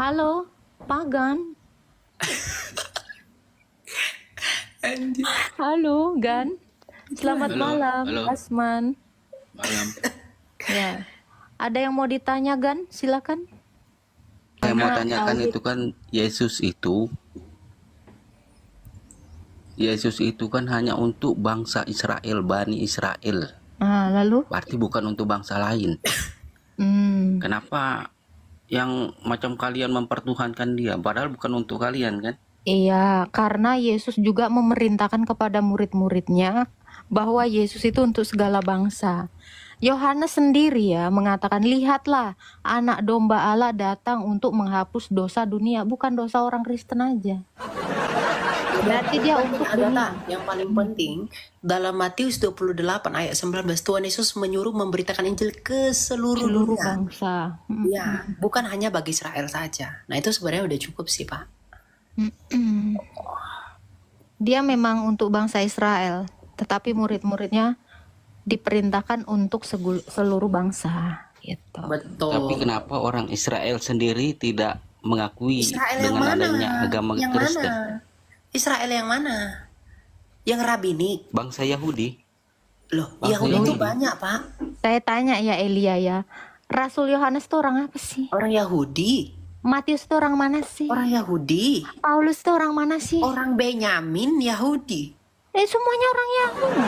Halo, Pagan. Anjir. Halo, Gan. Selamat Halo, malam, halo, Asman. malam. Ya, ada yang mau ditanya, Gan? Silakan. Saya mau Karena tanyakan Audit. itu kan Yesus itu kan hanya untuk bangsa Israel, Bani Israel. Lalu? Berarti bukan untuk bangsa lain. Hmm, Kenapa yang macam kalian mempertuhankan dia? Padahal bukan untuk kalian kan? iya, karena Yesus juga memerintahkan kepada murid-muridnya bahwa Yesus itu untuk segala bangsa. Yohanes sendiri ya mengatakan, lihatlah anak domba Allah datang untuk menghapus dosa dunia, bukan dosa orang Kristen aja. Yang Berarti paling dia penting untuk Agatha, dunia. yang paling penting dalam Matius 28 ayat 19 Tuhan Yesus menyuruh memberitakan Injil ke seluruh Seluruh dunia. bangsa. Ya, bukan hanya bagi Israel saja. Nah, itu sebenarnya udah cukup sih, Pak. Dia memang untuk bangsa Israel, tetapi murid-muridnya diperintahkan untuk seluruh bangsa. Gitu. Tapi Betul. kenapa orang Israel sendiri tidak mengakui Israel yang dengan mana? adanya agama Yang Kristen? mana? Israel yang mana? Yang rabbinik. Bangsa Yahudi. Loh, Bangsa Yahudi itu Yahudi. banyak, Pak. Saya tanya ya Elia ya, Rasul Yohanes itu orang apa sih? Orang Yahudi. Matius itu orang mana sih? Orang Yahudi. Paulus itu orang mana sih? Orang Benyamin Yahudi. Semuanya orang Yahudi.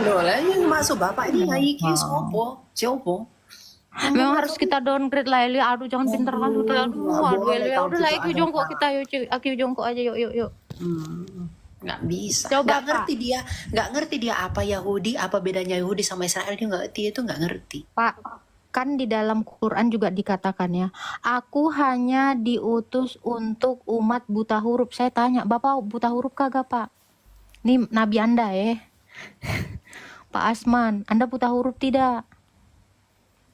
Loh, lah yang masuk Bapak ini iki sopo? Siopo? Memang harus kita downgrade lah Elia. Aduh jangan pinter kan udah. Aduh Elia udah lah ikut jongkok kita yuk. Aku jongkok aja yuk. Nggak bisa. Coba, Nggak ngerti dia apa Yahudi, apa bedanya Yahudi sama Israel, dia nggak ngerti, itu nggak ngerti. Pak, kan di dalam Quran juga dikatakan ya, aku hanya diutus untuk umat buta huruf. Saya tanya, Bapak buta huruf kagak Pak? Nih Nabi Anda Pak Asman, Anda buta huruf tidak?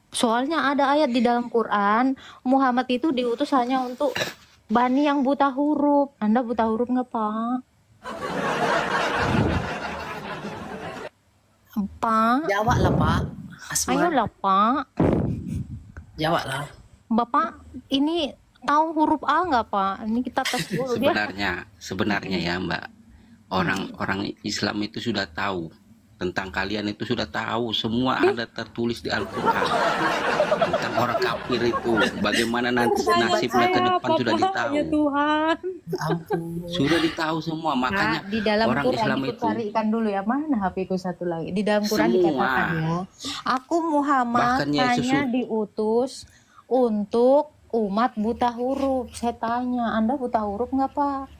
Soalnya ada ayat di dalam Quran, Muhammad itu diutus hanya untuk Bani yang buta huruf. Anda buta huruf nggak Pak? Pak, Jawab lah Pak. Asma. ayolah Pak. Jawab lah. Bapak ini tahu huruf A nggak Pak? Ini kita tes dulu dia. Sebenarnya ya Mbak, orang Islam itu sudah tahu tentang kalian, itu sudah tahu semua, ada tertulis di Al-Quran tentang orang kafir itu, bagaimana nanti nasibnya ke depan sudah ditahu. Ya Tuhan. Sudah ditahu semua, makanya Di dalam orang Quran Islam itu itu carikan dulu ya, mana HP-ku satu lagi. Di dalam Quran semua. dikatakan ya, aku Muhammad Bahkan Yesus hanya diutus untuk umat buta huruf. Saya tanya, Anda buta huruf nggak Pak?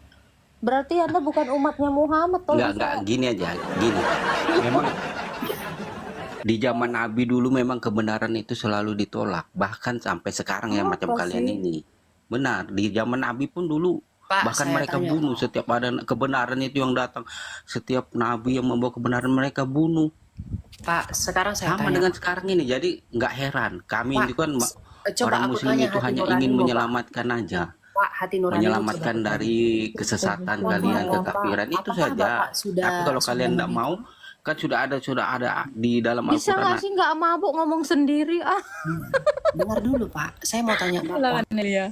Berarti Anda bukan umatnya Muhammad toh? Enggak, gini aja, gini. Memang di zaman Nabi dulu memang kebenaran itu selalu ditolak, bahkan sampai sekarang ya macam kalian ini. Benar, di zaman Nabi pun dulu Pak, bahkan saya mereka tanya, bunuh setiap ada kebenaran itu yang datang. Setiap nabi yang membawa kebenaran mereka bunuh. Pak, sekarang saya Sama tanya. dengan sekarang ini. Jadi nggak heran, kami Pak, itu kan coba orang aku muslim tanya itu hati hanya nurani ingin Bapak. menyelamatkan aja. Pak, hati nurani Menyelamatkan dari kesesatan kalian, kekafiran itu apakah saja. Bapak sudah- Tapi kalau sudah kalian tidak mau, kan sudah ada di dalam Bisa Al-Quran. nggak sih nggak mabuk ngomong sendiri Dengar dulu Pak, saya mau tanya Bapak. ya.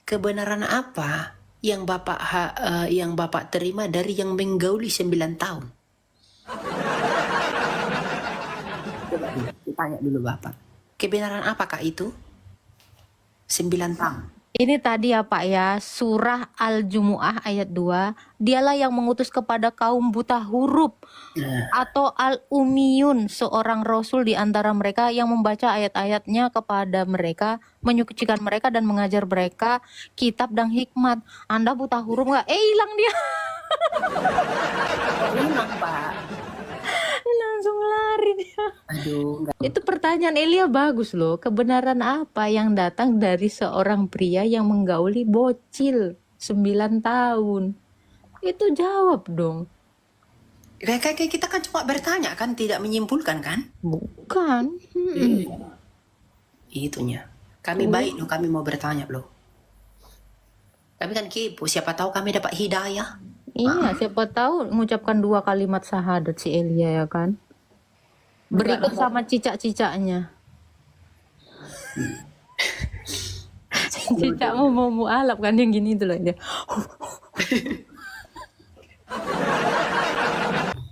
Kebenaran apa yang Bapak terima dari yang menggauli 9 tahun? Coba ditanya dulu Bapak. Kebenaran apakah itu? 9 tahun. Ini tadi ya Pak ya, surah Al-Jumu'ah ayat 2, dialah yang mengutus kepada kaum buta huruf atau Al-Umiyun, seorang rasul di antara mereka yang membaca ayat-ayatnya kepada mereka, menyucikan mereka dan mengajar mereka kitab dan hikmat. Anda buta huruf nggak? Hilang dia. Hilang Pak. Langsung lari dia. Aduh, enggak. Itu pertanyaan Elia bagus loh. Kebenaran apa yang datang dari seorang pria yang menggauli bocil 9 tahun? Itu jawab dong. Kayak kita kan cuma bertanya kan, tidak menyimpulkan kan? Bukan. Itunya. Kami baik loh, kami mau bertanya loh. Kami kan kepo, siapa tahu kami dapat hidayah. Iya, siapa tahu mengucapkan 2 kalimat syahadat si Elia ya kan. Berikut sama cicak-cicaknya. Cicak mau mualaf kan yang gini itu loh dia.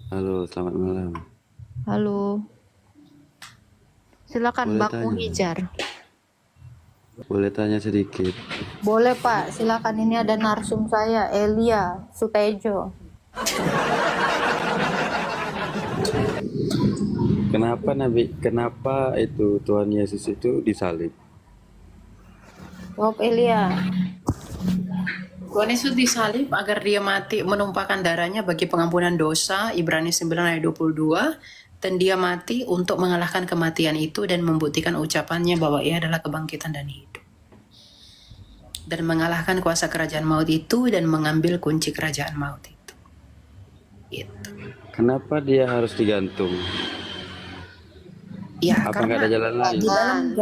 Halo, selamat malam. Halo. Silakan Boleh Bang tanya? Muhijar. Boleh tanya sedikit? Boleh Pak, silakan, ini ada narsum saya, Elia Sutejo. Kenapa itu Tuhan Yesus itu disalib? Jawab Elia. Tuhan Yesus disalib agar dia mati menumpahkan darahnya bagi pengampunan dosa, Ibrani 9 ayat 22, dan dia mati untuk mengalahkan kematian itu dan membuktikan ucapannya bahwa ia adalah kebangkitan dan hidup. Dan mengalahkan kuasa kerajaan maut itu dan mengambil kunci kerajaan maut itu. Gitu. Kenapa dia harus digantung? Ya, Apa nggak ada jalan lain? di dalam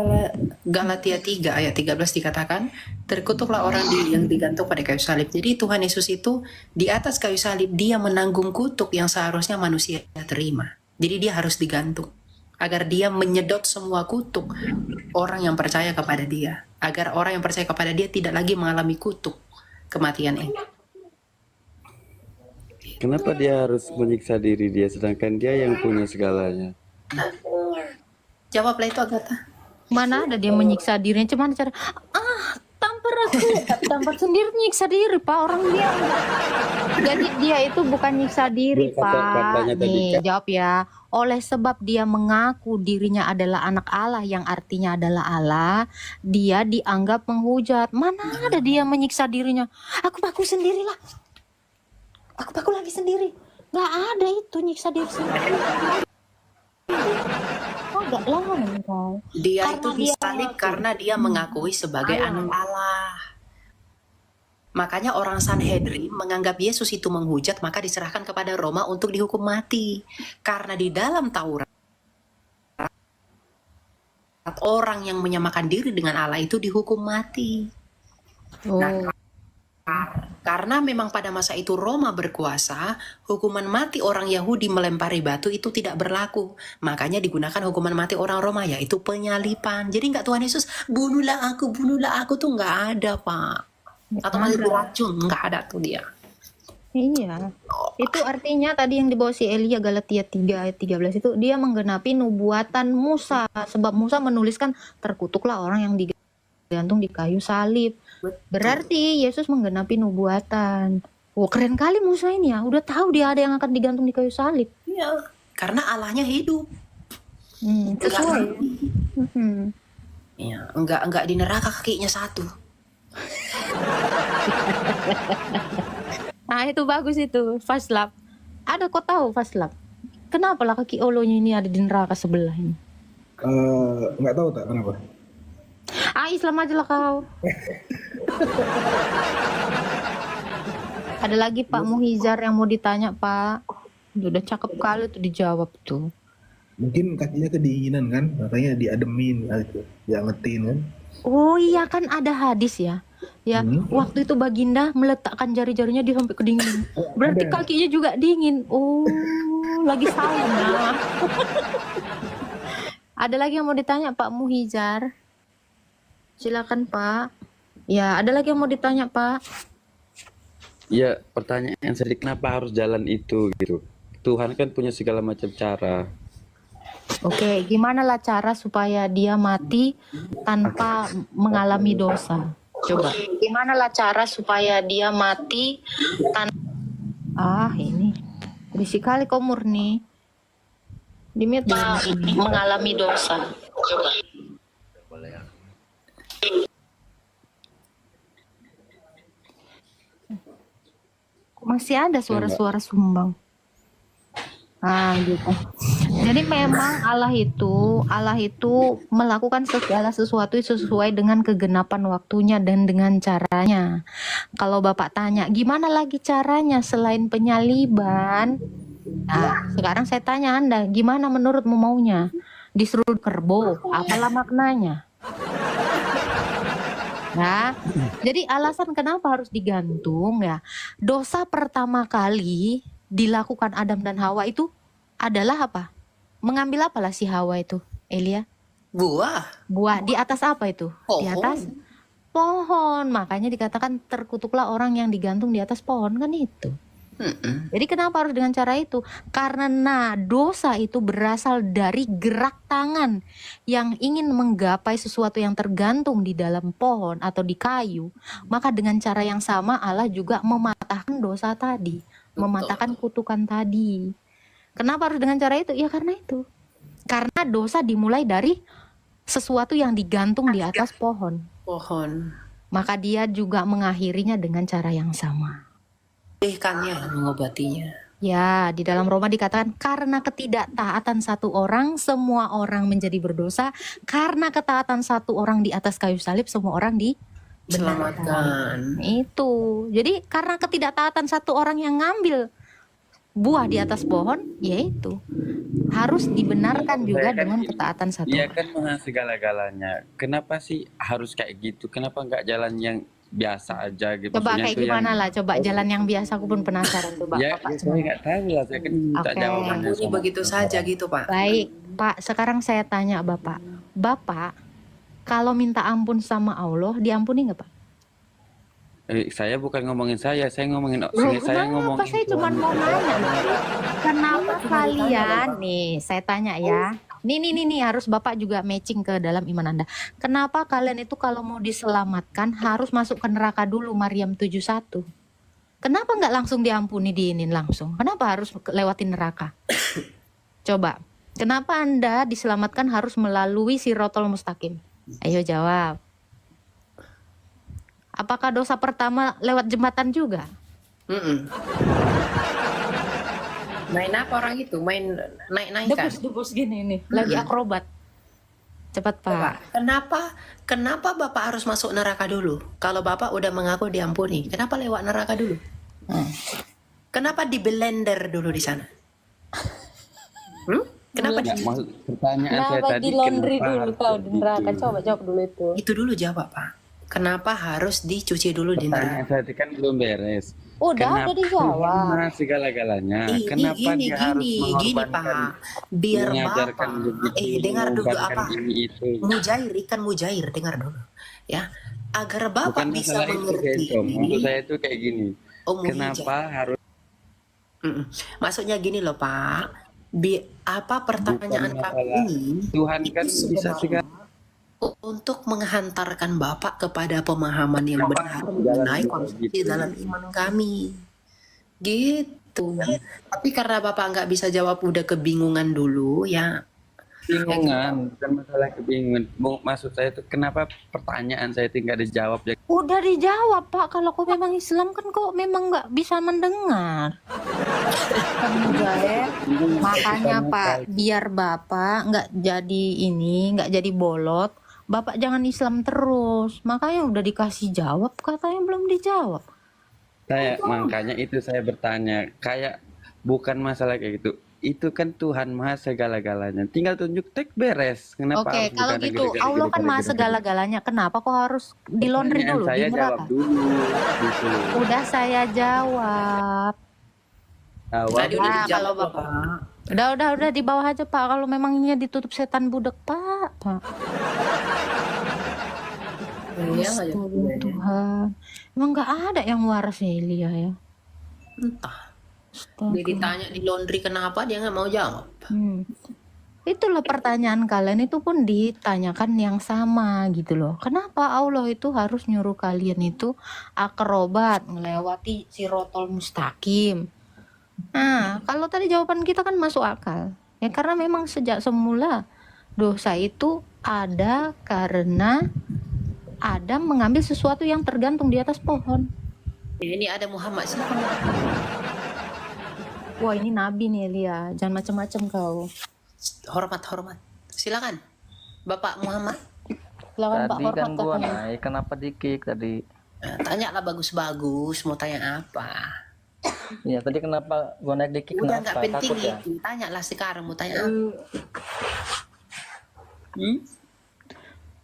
Galatia 3 ayat 13 dikatakan, terkutuklah orang yang digantung pada kayu salib. Jadi Tuhan Yesus itu di atas kayu salib, dia menanggung kutuk yang seharusnya manusia terima. Jadi dia harus digantung. Agar dia menyedot semua kutuk orang yang percaya kepada dia. Agar orang yang percaya kepada dia tidak lagi mengalami kutuk kematian ini. Kenapa dia harus menyiksa diri dia sedangkan dia yang punya segalanya? Jawablah itu, Agatha. Mana ada dia menyiksa dirinya, cuman cara tampar aku, tampar sendiri, nyiksa diri Pak, orang dia. Jadi dia itu bukan nyiksa diri Dia katanya Pak. tadi, Nih Kak. jawab ya. Oleh sebab dia mengaku dirinya adalah anak Allah, yang artinya adalah Allah, dia dianggap menghujat. Mana ada dia menyiksa dirinya? Aku sendirilah. Aku lagi sendiri. Gak ada itu nyiksa diri sendiri. Agak lama kau. Dia Karena itu dia disalib karena dia mengakui sebagai anak Allah. Makanya orang Sanhedrin menganggap Yesus itu menghujat, maka diserahkan kepada Roma untuk dihukum mati. Karena di dalam Taurat, orang yang menyamakan diri dengan Allah itu dihukum mati. Nah, karena memang pada masa itu Roma berkuasa, hukuman mati orang Yahudi melempari batu itu tidak berlaku. Makanya digunakan hukuman mati orang Roma, yaitu penyalipan. Jadi nggak Tuhan Yesus, bunuhlah aku tuh nggak ada Pak. Atau mati beracun, nggak ada tuh dia. Iya. Itu artinya tadi yang dibawa si Elia, Galatia 3 ayat 13 itu, dia menggenapi nubuatan Musa. Sebab Musa menuliskan, terkutuklah orang yang digantung di kayu salib. Berarti Yesus menggenapi nubuatan. Wah, keren kali Musa ini ya. Udah tahu dia ada yang akan digantung di kayu salib. Iya, karena Allahnya hidup. Sesuai. Iya, enggak di neraka kakinya satu. Nah itu bagus itu, Fast Lab. Ada kau tahu Fast Lab? Kenapa lah kaki Olonya ini ada di neraka sebelah ini? Nggak tahu tak kenapa. Islam aja lah kau. Ada lagi Pak Muhizar yang mau ditanya Pak. Udah cakep kali tuh dijawab tuh. Mungkin kakinya kedinginan kan, makanya diademin gitu, diangetin kan. Oh iya kan ada hadis ya. Ya, waktu itu Baginda meletakkan jari-jarinya dia sampai kedinginan. Berarti Ada. kakinya juga dingin. Oh, lagi sauna. Ada lagi yang mau ditanya Pak Muhizar? Silakan Pak. Ya, ada lagi yang mau ditanya Pak? Ya, pertanyaan saya, kenapa harus jalan itu gitu? Tuhan kan punya segala macam cara. Oke, gimana lah cara supaya dia mati tanpa mengalami dosa? Coba. Gimana lah cara supaya dia mati ini. Berisik kali kau Murni. Dimit mengalami dosa. Coba. Masih ada suara-suara sumbang. Gitu. Jadi memang Allah itu melakukan segala sesuatu sesuai dengan kegenapan waktunya dan dengan caranya. Kalau Bapak tanya, gimana lagi caranya selain penyaliban? Nah, sekarang saya tanya Anda, gimana menurutmu maunya? Disuruh kerbau, apalah maknanya? Nah, jadi alasan kenapa harus digantung ya? Dosa pertama kali dilakukan Adam dan Hawa itu adalah apa? Mengambil apalah si Hawa itu, Elia? Buah. Buah. Di atas apa itu? Di atas pohon. Makanya dikatakan terkutuklah orang yang digantung di atas pohon, kan itu. Jadi kenapa harus dengan cara itu? Karena dosa itu berasal dari gerak tangan yang ingin menggapai sesuatu yang tergantung di dalam pohon atau di kayu. Maka dengan cara yang sama Allah juga mematahkan dosa tadi, mematahkan kutukan tadi. Kenapa harus dengan cara itu? Ya karena itu. Karena dosa dimulai dari sesuatu yang digantung di atas pohon. Maka dia juga mengakhirinya dengan cara yang sama. Mengobatinya. Ya, di dalam Roma dikatakan karena ketidaktaatan satu orang, semua orang menjadi berdosa. Karena ketaatan satu orang di atas kayu salib, semua orang Selamatkan. Itu. Jadi karena ketidaktaatan satu orang yang ngambil buah di atas pohon, yaitu harus dibenarkan juga dengan ketaatan satu Dia orang. kan maha segala-galanya. Kenapa sih harus kayak gitu? Kenapa nggak jalan yang biasa aja gitu? Coba Maksudnya kayak tuh gimana yang, lah, coba jalan yang biasa, aku pun penasaran. Coba ya, Bapak saya nggak tahu lah. Saya kan minta Oke. jawabannya. Ampuni sama begitu saja orang. gitu, Pak. Baik, Pak, sekarang saya tanya Bapak. Bapak, kalau minta ampun sama Allah, diampuni nggak Pak? Saya bukan ngomongin saya ngomongin Loh, saya kenapa? ngomongin Saya cuma Tuhan. mau nanya loh. Kenapa kalian, nih saya tanya ya. Nih, harus Bapak juga matching ke dalam iman Anda. Kenapa kalian itu kalau mau diselamatkan harus masuk ke neraka dulu, Maryam 71? Kenapa nggak langsung diampuni, diinin langsung? Kenapa harus lewatin neraka? Coba, kenapa Anda diselamatkan harus melalui Sirotol Mustaqim? Ayo jawab. Apakah dosa pertama lewat jembatan juga? Main apa orang itu? Main naik-naikan. Debus gini nih, lagi akrobat. Cepat Pak. Kenapa Bapak harus masuk neraka dulu? Kalau Bapak udah mengaku diampuni, kenapa lewat neraka dulu? Kenapa di blender dulu di sana? Kenapa Ya, maksud pertanyaan saya Kenapa tadi di laundry kenapa dulu harus kau kayak di neraka? gitu? Coba jawab dulu itu. Itu dulu jawab, Pak. Kenapa harus dicuci dulu di Pertanyaan neraka? saya tadi kan belum beres. Udah dijawab. Tuhan segala-galanya? Kenapa dia harus Gini, mengorbankan, Pak. Biar mengajarkan Bapak, begitu, dengar dulu mengorbankan apa? ini itu? Mujair, ikan mujair, dengar dulu. Ya, agar Bapak Bukan bisa masalah itu, mengerti. Kenco. Maksud saya itu kayak gini. Oh, Kenapa harus Maksudnya gini loh, Pak. Pertanyaan bukan kami masalah ini Tuhan kan itu bisa segala untuk menghantarkan Bapak kepada pemahaman yang benar mengenai konsepsi dalam iman kami. Gitu. Tapi karena Bapak nggak bisa jawab, udah kebingungan dulu ya. kebingungan, bukan masalah kebingungan. Maksud saya itu kenapa pertanyaan saya itu nggak dijawab ya? Udah dijawab Pak. Kalau kau memang Islam kan kau memang nggak bisa mendengar. Kan Mujair. Makanya Pak, biar Bapak nggak jadi nggak jadi bolot. Bapak jangan Islam terus. Makanya udah dikasih jawab, katanya belum dijawab. Makanya itu saya bertanya, kayak bukan masalah kayak gitu. Itu kan Tuhan maha segala-galanya. Tinggal tunjuk tek beres. Kenapa Oke, harus kalau bukan gitu Allah kan maha segala-galanya. Kenapa kok harus di laundry Pertanyaan dulu saya di jawab neraka? dulu gitu. Udah saya jawab. Jawab. Tadi udah Nah, dijawab kalau loh, Bapak Pak. udah di bawah aja Pak. Kalau memangnya ditutup setan budak Pak. Iya, nggak jawab juga ya. Tuhan, emang nggak ada yang waras ya Elia ya? Entah. Astaga. Dia ditanya di laundry kenapa, dia nggak mau jawab. Itulah pertanyaan kalian itu pun ditanyakan yang sama gitu loh. Kenapa Allah itu harus nyuruh kalian itu akrobat melewati Sirotol Mustaqim? Nah, kalau tadi jawaban kita kan masuk akal. Ya karena memang sejak semula dosa itu ada karena Adam mengambil sesuatu yang tergantung di atas pohon. Ini ada Muhammad siapa? Wah, ini nabi nih Elia. Jangan macam-macam kau. Hormat. Silakan. Bapak Muhammad. Silakan Pak Tadi hormat kan gua katanya. naik, kenapa di-kick tadi? Nah, tanyalah bagus-bagus, mau tanya apa? Iya, tadi kenapa gua naik di-kick, Udah nggak kenapa? penting Takut ya? itu. Tanyalah sekarang mau tanya apa?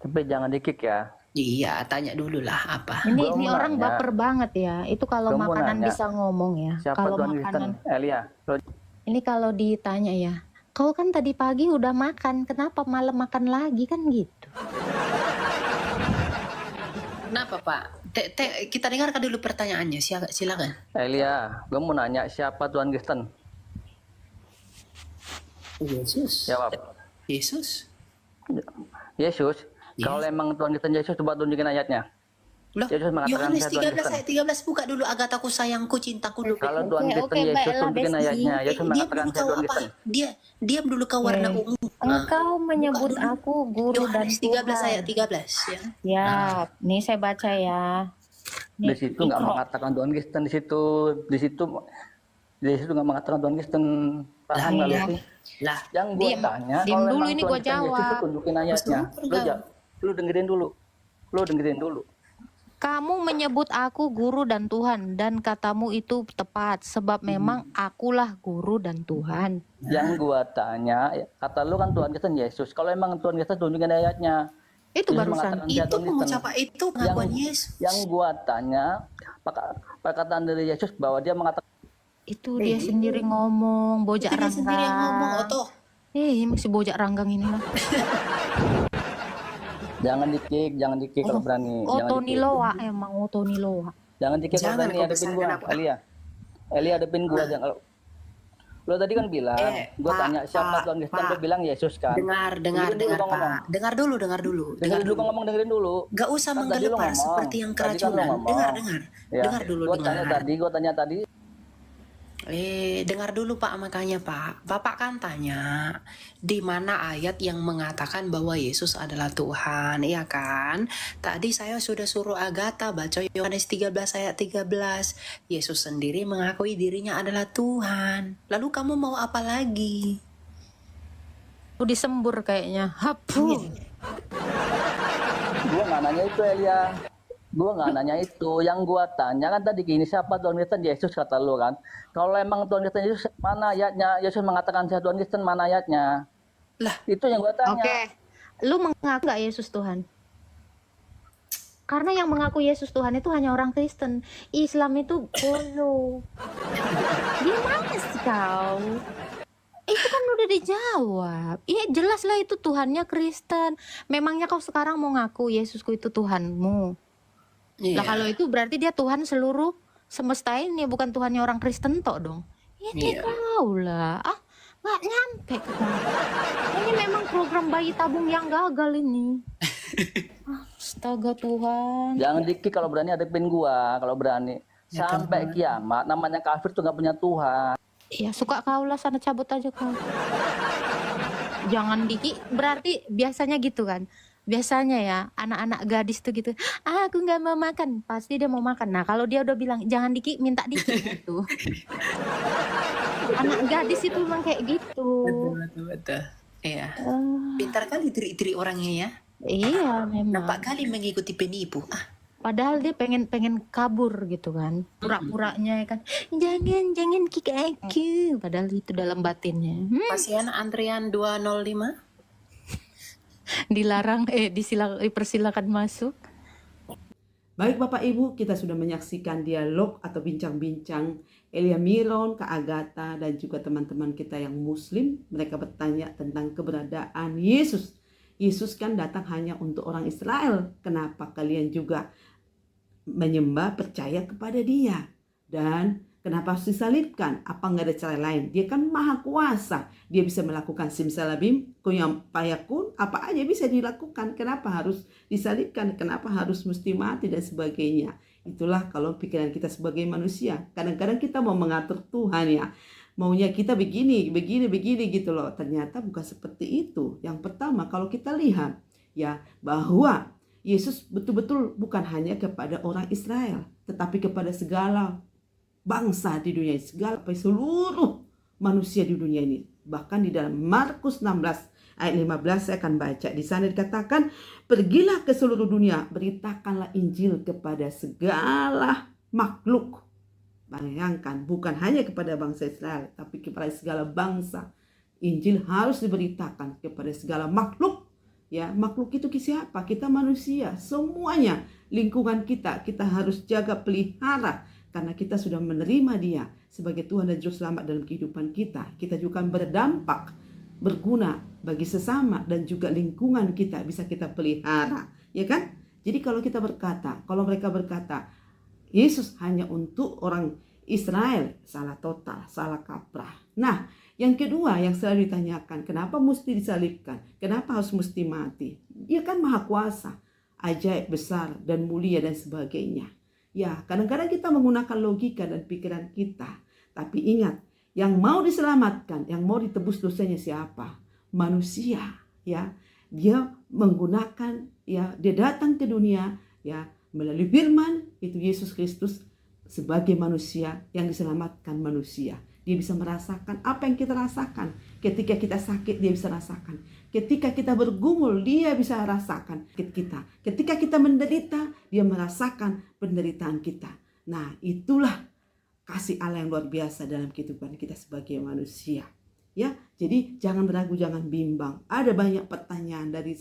Tapi jangan di-kick ya. Iya, tanya dulu lah apa. Ini Gua mau orang nanya. baper banget ya. Itu kalau Gua mau makanan nanya. bisa ngomong ya. Siapa Kalau Tuhan Kristen? makanan Elia. ini kalau ditanya ya. Kau kan tadi pagi udah makan, kenapa malam makan lagi kan gitu? Kenapa Pak? Kita dengarkan dulu pertanyaannya. Silakan. Elia, gue mau nanya siapa Tuhan Kristen? Yesus. Jawab. Yesus. Yesus. Yes. Kalau emang Tuhan Kristen Yesus, coba tunjukin ayatnya. Loh, Yesus mengatakan Yohanes saya Tuhan 13 Kristen. ayat 13 buka dulu Agathaku sayangku cintaku dulu. Kalau Tuhan Oke, Kristen oke, Yesus, baiklah, tunjukin Besti. ayatnya. Yesus Diam mengatakan dulu saya kau Tuhan apa? Kristen. Diam dulu kau warna Oke. ungu. Engkau menyebut Buka dulu. aku guru dan Yohanes 13 Tuhan. ayat 13 ya. Ya, nih saya baca ya. Di Nih, situ nggak Iqra. mengatakan Tuhan Kristen di situ nggak mengatakan Tuhan Kristen. Paham nggak lu Lah, sih? lah. Yang gue Diam, tanya, diam kalau dulu emang ini Tuhan gua Kristen Yesus, jawab. tuh tunjukin ayatnya. Lu dengerin dulu. Lu dengerin dulu. Kamu menyebut aku guru dan Tuhan, dan katamu itu tepat, sebab memang akulah guru dan Tuhan. Yang gua tanya, kata lu kan Tuhan Kristen Yesus. Kalau emang Tuhan Kristen tunjukin ayatnya. Itu Yesus barusan. mengatakan dia Itu Tuhan Kristen. pengucapan itu pengakuan Yesus. Yang gua tanya, perkataan dari Yesus bahwa dia mengatakan Itu dia sendiri ngomong, bojak Itu dia sendiri yang ngomong, ranggang. Oto. Masih bojak ranggang ini lah. jangan di-kick kalau berani. Jangan Oto di-kick. Niloa, emang Oto Niloa. Jangan di-kick kalau Jangan berani kau hadapin gua, besarkan apa? Elia hadapin gua jangan. Lo tadi kan bilang, gua Pak, tanya siapa Pak, Tuhan Kristen, Pak. lo bilang Yesus kan. Dengar Dengerin dulu kau ngomong. Pak. Dengar dulu. Dengerin dulu kau ngomong, dengerin dulu. Gak usah Kan tadi lu menggelepar ngomong. seperti yang Tadi kan lu keracunan. ngomong. Dengar. Ya, Dengar dulu, gua dengar. tanya tadi. Dengar dulu Pak, makanya Pak. Bapak kan tanya, di mana ayat yang mengatakan bahwa Yesus adalah Tuhan, iya kan? Tadi saya sudah suruh Agatha baca Yohanes 13 ayat 13. Yesus sendiri mengakui dirinya adalah Tuhan. Lalu kamu mau apa lagi? Tuh disembur kayaknya. Hapu. Gua nggak nanya itu Elia. Gua nggak nanya itu. Yang gua tanya kan tadi gini, siapa Tuhan Kristen Yesus kata lu kan. Kalau emang Tuhan Kristen Yesus, mana ayatnya? Yesus mengatakan saya Tuhan Kristen, mana ayatnya? Lah, Itu yang gua tanya. Oke. Lu mengaku nggak Yesus Tuhan? Karena yang mengaku Yesus Tuhan itu hanya orang Kristen. Islam itu bolo. Gimana sih kau? Itu kan udah dijawab. Iya jelas lah itu Tuhannya Kristen. Memangnya kau sekarang mau ngaku Yesusku itu Tuhanmu? iya. Lah kalau itu berarti dia Tuhan seluruh semesta ini, bukan Tuhannya orang Kristen tok dong. Ya dia Iya. tahu lah. Nggak nyampe ke kau. Ini memang program bayi tabung yang gagal ini. Astaga Tuhan. Jangan di-kick kalau berani hadapin gua, kalau berani. Ya, Sampai kiamat namanya kafir tuh nggak punya Tuhan. Ya suka kau lah, sana cabut aja kau. Jangan Diki, berarti biasanya gitu kan. Biasanya ya anak-anak gadis tuh gitu, aku nggak mau makan, pasti dia mau makan. Nah kalau dia udah bilang jangan Diki, minta Diki gitu. Anak gadis itu memang kayak gitu. Betul. Iya. Ah, Pintar kali diri orangnya ya. iya memang. Nampak kali mengikuti penipu. Padahal dia pengen kabur gitu kan, pura-puranya ya kan. Jangan kick aku. Padahal itu dalam batinnya. Pasien antrian 205. Dilarang, dipersilakan masuk. Baik Bapak Ibu, kita sudah menyaksikan dialog atau bincang-bincang Elia Miron, Kak Agatha, dan juga teman-teman kita yang Muslim. Mereka bertanya tentang keberadaan Yesus. Yesus kan datang hanya untuk orang Israel. Kenapa kalian juga menyembah, percaya kepada Dia? Dan kenapa harus disalibkan? Apa nggak ada cara lain? Dia kan maha kuasa. Dia bisa melakukan simsalabim, kunyam payakun, apa aja bisa dilakukan. Kenapa harus disalibkan? Kenapa harus mesti mati dan sebagainya? Itulah kalau pikiran kita sebagai manusia. Kadang-kadang kita mau mengatur Tuhan ya. Maunya kita begini gitu loh. Ternyata bukan seperti itu. Yang pertama kalau kita lihat ya bahwa Yesus betul-betul bukan hanya kepada orang Israel, tetapi kepada segala bangsa di dunia ini, seluruh manusia di dunia ini. Bahkan di dalam Markus 16 ayat 15 saya akan baca. Di sana dikatakan, pergilah ke seluruh dunia, beritakanlah Injil kepada segala makhluk. Bayangkan, bukan hanya kepada bangsa Israel, tapi kepada segala bangsa. Injil harus diberitakan kepada segala makhluk. Ya, makhluk itu siapa? Kita manusia, semuanya. Lingkungan kita harus jaga, pelihara. Karena kita sudah menerima Dia sebagai Tuhan dan Juru Selamat dalam kehidupan kita. Kita juga berdampak, berguna bagi sesama dan juga lingkungan kita bisa kita pelihara. Ya kan? Jadi kalau mereka berkata Yesus hanya untuk orang Israel, salah total, salah kaprah. Nah, yang kedua yang selalu ditanyakan, kenapa mesti disalibkan? Kenapa harus mesti mati? Dia kan maha kuasa, ajaib besar dan mulia dan sebagainya. Ya, kadang-kadang kita menggunakan logika dan pikiran kita. Tapi ingat, yang mau diselamatkan, yang mau ditebus dosanya siapa? Manusia, ya. Dia menggunakan, ya, dia datang ke dunia, ya, melalui firman itu Yesus Kristus sebagai manusia yang diselamatkan manusia. Dia bisa merasakan apa yang kita rasakan. Ketika kita sakit, dia bisa rasakan. Ketika kita bergumul, dia bisa rasakan kita. Ketika kita menderita, dia merasakan penderitaan kita. Nah, itulah kasih Allah yang luar biasa dalam kehidupan kita sebagai manusia. Ya, jadi jangan ragu, jangan bimbang. Ada banyak pertanyaan dari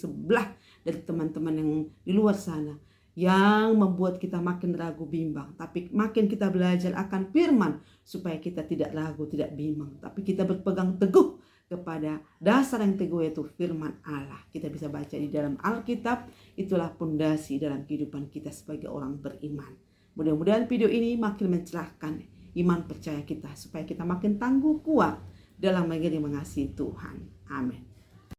teman-teman yang di luar sana yang membuat kita makin ragu bimbang. Tapi makin kita belajar akan firman supaya kita tidak ragu, tidak bimbang. Tapi kita berpegang teguh kepada dasar yang teguh, yaitu firman Allah. Kita bisa baca di dalam Alkitab, itulah pondasi dalam kehidupan kita sebagai orang beriman. Mudah-mudahan video ini makin mencerahkan iman percaya kita supaya kita makin tangguh kuat dalam mengasihi Tuhan. Amin.